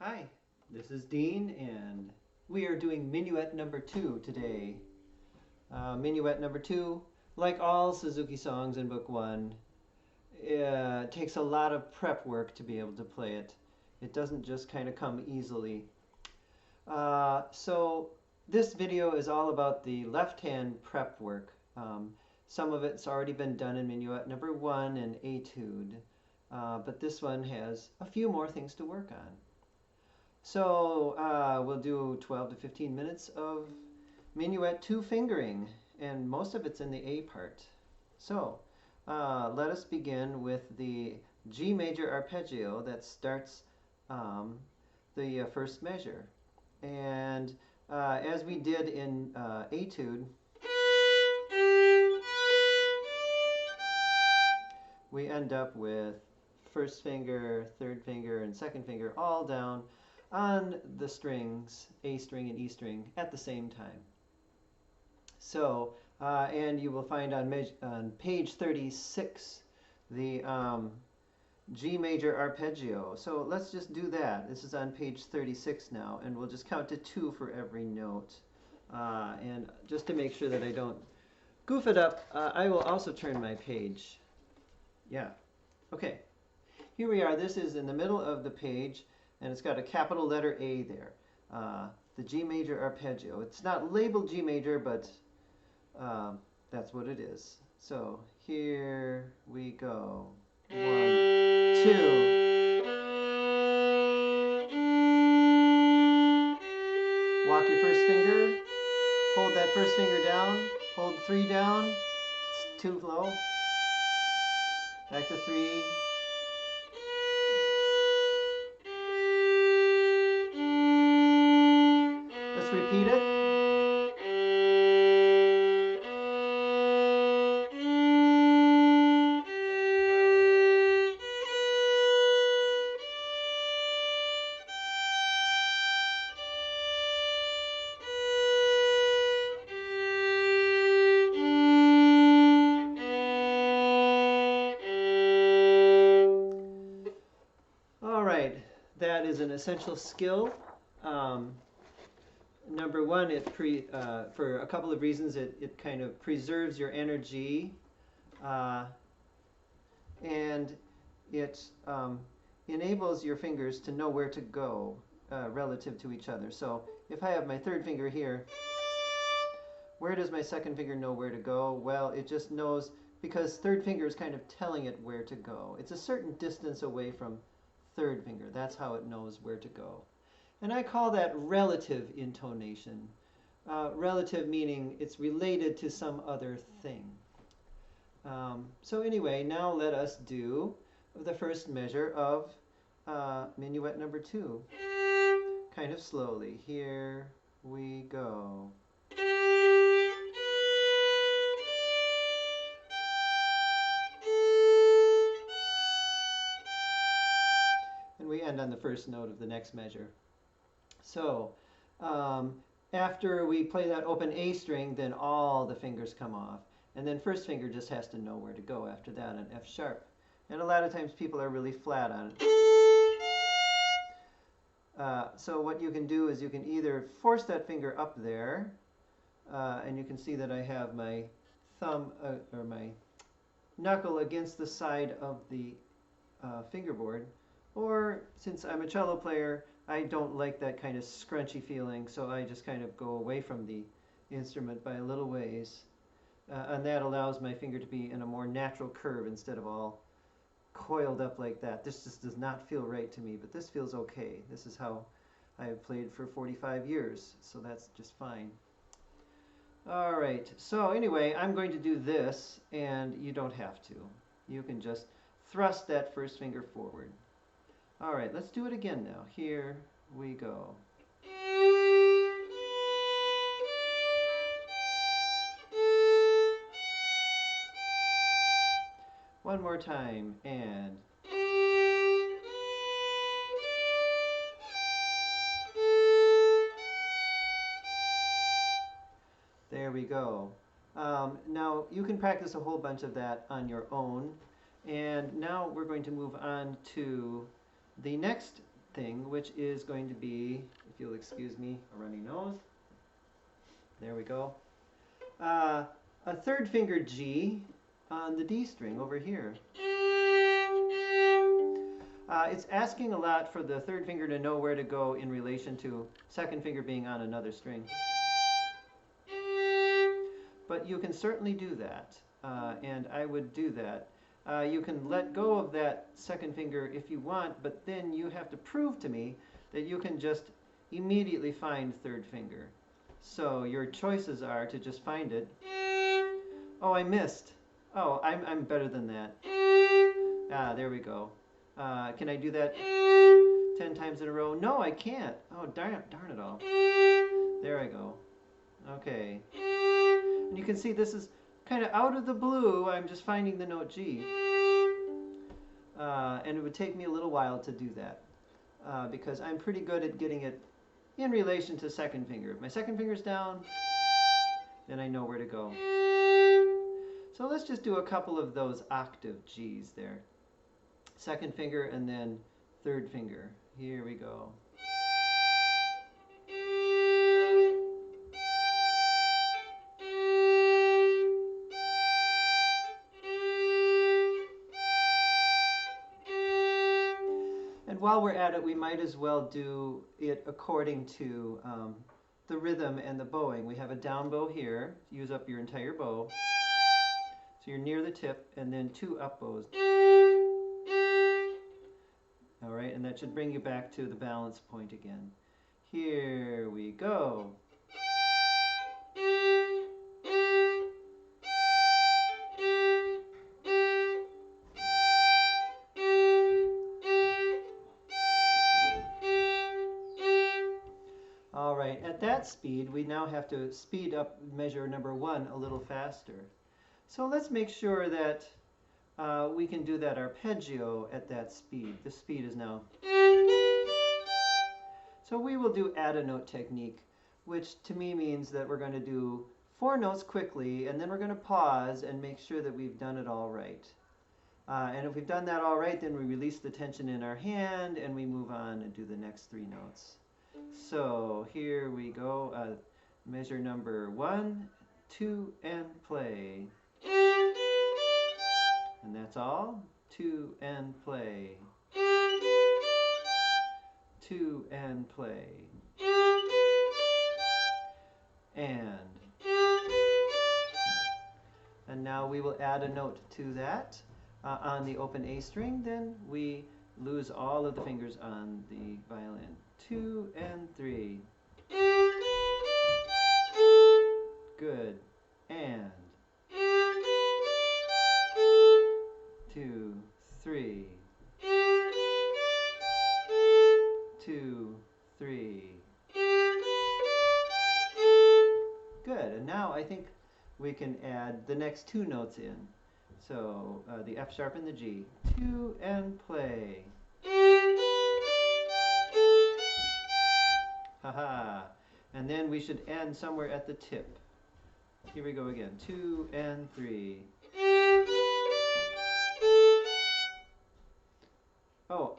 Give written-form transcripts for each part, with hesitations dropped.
Hi, this is Dean, and we are doing Minuet number 2 today. Minuet number 2, like all Suzuki songs in Book 1, takes a lot of prep work to be able to play it. It doesn't just kind of come easily. So this video is all about the left-hand prep work. Some of it's already been done in Minuet number 1 and Etude, but this one has a few more things to work on. So we'll do 12 to 15 minutes of Minuet 2 fingering, and most of it's in the A part. So let us begin with the G major arpeggio that starts the first measure. And as we did in Etude, we end up with first finger, third finger, and second finger all down on the strings, A string and E string, at the same time. So, and you will find on page 36 the G major arpeggio. So let's just do that. This is on page 36 now, and we'll just count to 2 for every note. And just to make sure that I don't goof it up, I will also turn my page. Yeah. Okay. Here we are. This is in the middle of the page, and it's got a capital letter A there. The G major arpeggio. It's not labeled G major, but that's what it is. So here we go. 1, 2. Walk your first finger. Hold that first finger down. Hold 3 down. It's too low. Back to 3. Let's repeat it. All right, that is an essential skill. Number one, for a couple of reasons, it kind of preserves your energy, and it enables your fingers to know where to go relative to each other. So if I have my third finger here, where does my second finger know where to go? Well, it just knows, because third finger is kind of telling it where to go. It's a certain distance away from third finger. That's how it knows where to go. And I call that relative intonation. Relative meaning it's related to some other thing. So anyway, now let us do the first measure of Minuet number 2. Kind of slowly. Here we go. And we end on the first note of the next measure. So after we play that open A string, then all the fingers come off. And then first finger just has to know where to go after that on F sharp. And a lot of times people are really flat on it. So what you can do is you can either force that finger up there, and you can see that I have my thumb or my knuckle against the side of the fingerboard. Or since I'm a cello player, I don't like that kind of scrunchy feeling, so I just kind of go away from the instrument by a little ways. And that allows my finger to be in a more natural curve instead of all coiled up like that. This just does not feel right to me, but this feels okay. This is how I have played for 45 years, so that's just fine. All right, so anyway, I'm going to do this, and you don't have to. You can just thrust that first finger forward. All right, let's do it again now. Here we go. One more time, and there we go. Now, you can practice a whole bunch of that on your own. And now we're going to move on to the next thing, which is going to be, if you'll excuse me, a runny nose. There we go. A third finger G on the D string over here. It's asking a lot for the third finger to know where to go in relation to second finger being on another string. But you can certainly do that, and I would do that. You can let go of that second finger if you want, but then you have to prove to me that you can just immediately find third finger. So your choices are to just find it. Oh, I missed. Oh, I'm better than that. Ah, there we go. Can I do that 10 times in a row? No, I can't. Oh, darn it all. There I go. Okay. And you can see this is kind of out of the blue. I'm just finding the note G. And it would take me a little while to do that because I'm pretty good at getting it in relation to second finger. If my second finger's down, then I know where to go. So let's just do a couple of those octave G's there. Second finger and then third finger. Here we go. And while we're at it, we might as well do it according to the rhythm and the bowing. We have a down bow here. Use up your entire bow. So you're near the tip, and then 2 up bows. All right, and that should bring you back to the balance point again. Here we go. All right, at that speed, we now have to speed up measure number 1 a little faster. So let's make sure that we can do that arpeggio at that speed. The speed is now. So we will do add a note technique, which to me means that we're going to do 4 notes quickly, and then we're going to pause and make sure that we've done it all right. And if we've done that all right, then we release the tension in our hand, and we move on and do the next 3 notes. So here we go. Measure number 1, 2, and play. And that's all. 2 and play. 2 and play. And now we will add a note to that on the open A string. Then we lose all of the fingers on the violin. 2 and 3. Good. And 2, 3. 2, 3. Good. And now I think we can add the next 2 notes in. So the F sharp and the G. 2 and play. Haha. And then we should end somewhere at the tip. Here we go again. 2 and 3. Oh,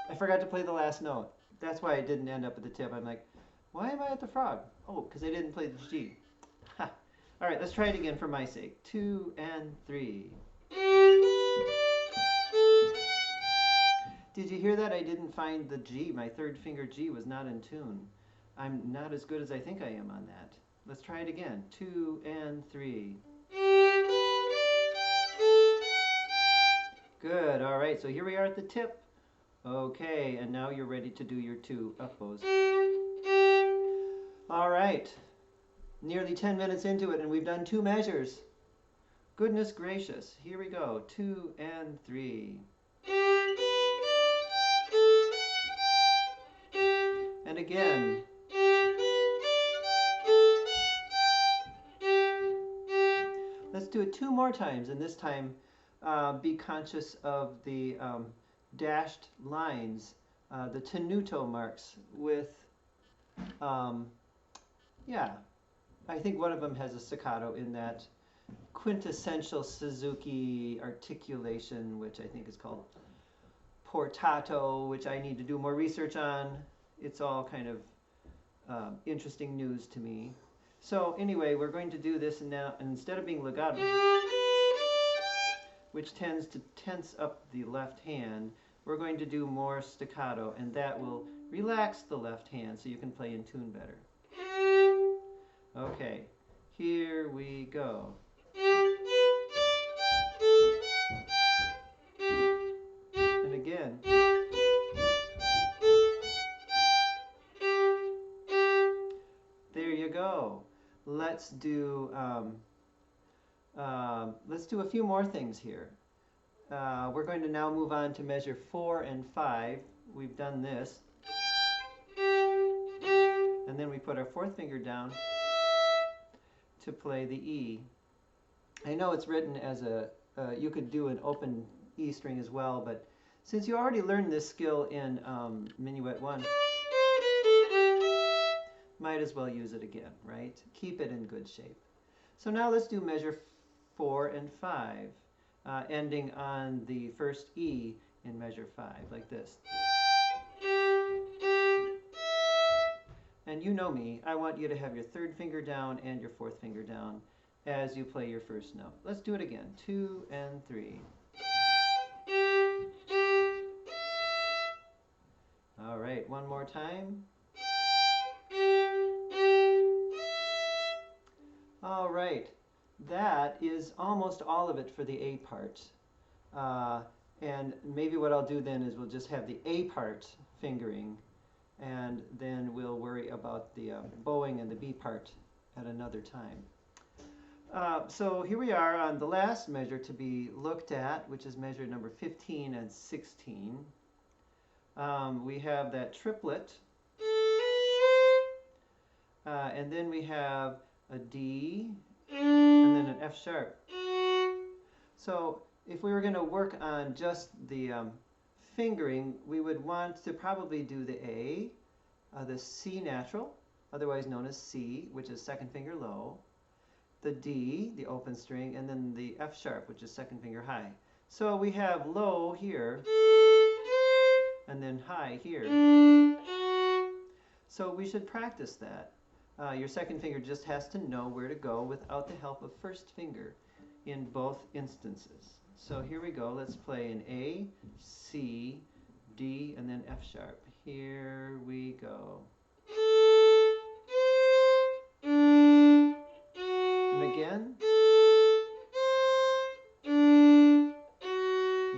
I forgot to play the last note. That's why I didn't end up at the tip. I'm like, why am I at the frog? Oh, because I didn't play the G. Ha. All right, let's try it again for my sake. 2 and 3. Did you hear that? I didn't find the G. My third finger G was not in tune. I'm not as good as I think I am on that. Let's try it again. 2 and 3. Good. All right, so here we are at the tip. Okay, and now you're ready to do your 2 up bows. All right, nearly 10 minutes into it, and we've done 2 measures. Goodness gracious. Here we go. 2 and 3. And again. Let's do it 2 more times, and this time be conscious of the dashed lines, the tenuto marks with, yeah, I think one of them has a staccato in that quintessential Suzuki articulation, which I think is called portato, which I need to do more research on. It's all kind of interesting news to me. So anyway, we're going to do this now, and instead of being legato, which tends to tense up the left hand, we're going to do more staccato, and that will relax the left hand so you can play in tune better. Okay, here we go. And again. There you go. Let's do a few more things here. We're going to now move on to measure 4 and 5. We've done this. And then we put our fourth finger down to play the E. I know it's written as you could do an open E string as well, but since you already learned this skill in Minuet 1, might as well use it again, right? Keep it in good shape. So now let's do measure 4 and 5, ending on the first E in measure 5, like this. And you know me, I want you to have your third finger down and your fourth finger down as you play your first note. Let's do it again. 2 and 3. All right, one more time. All right, that is almost all of it for the A part. And maybe what I'll do then is we'll just have the A part fingering, and then we'll worry about the bowing and the B part at another time. So here we are on the last measure to be looked at, which is measure number 15 and 16. We have that triplet, and then we have a D, and then an F sharp. So if we were going to work on just the fingering, we would want to probably do the A, the C natural, otherwise known as C, which is second finger low, the D, the open string, and then the F sharp, which is second finger high. So we have low here, and then high here. So we should practice that. Your second finger just has to know where to go without the help of first finger in both instances. So here we go. Let's play an A, C, D, and then F sharp. Here we go. And again.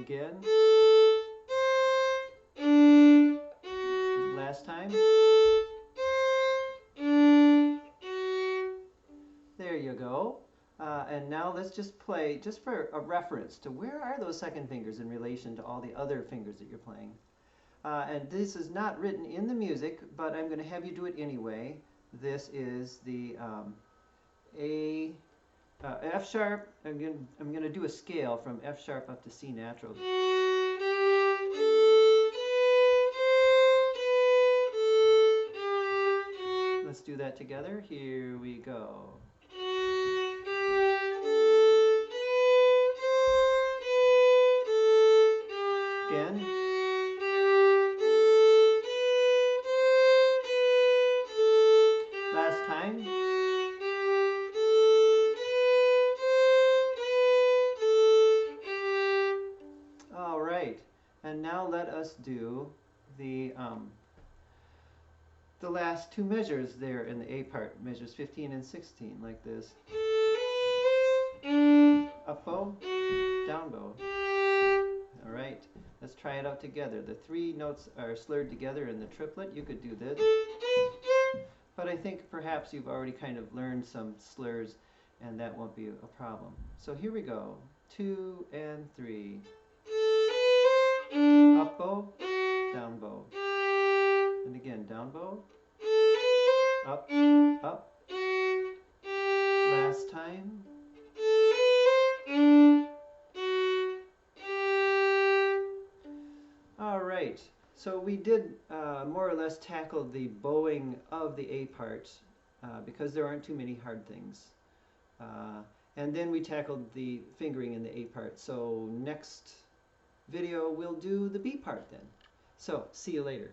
Again. Last time. There you go. And now let's just play, just for a reference to where are those second fingers in relation to all the other fingers that you're playing. And this is not written in the music, but I'm going to have you do it anyway. This is the F sharp. I'm going to do a scale from F sharp up to C natural. Let's do that together. Here we go. Again. Last time. All right, and now let us do the last two measures there in the A part, measures 15 and 16, like this. Up bow, down bow. All right, let's try it out together. The three notes are slurred together in the triplet. You could do this, but I think perhaps you've already kind of learned some slurs, and that won't be a problem. So here we go, 2 and 3. Up bow, down bow. And again, down bow, up, up. Last time. All right, so we did more or less tackle the bowing of the A part because there aren't too many hard things. And then we tackled the fingering in the A part. So next video, we'll do the B part then. So, see you later.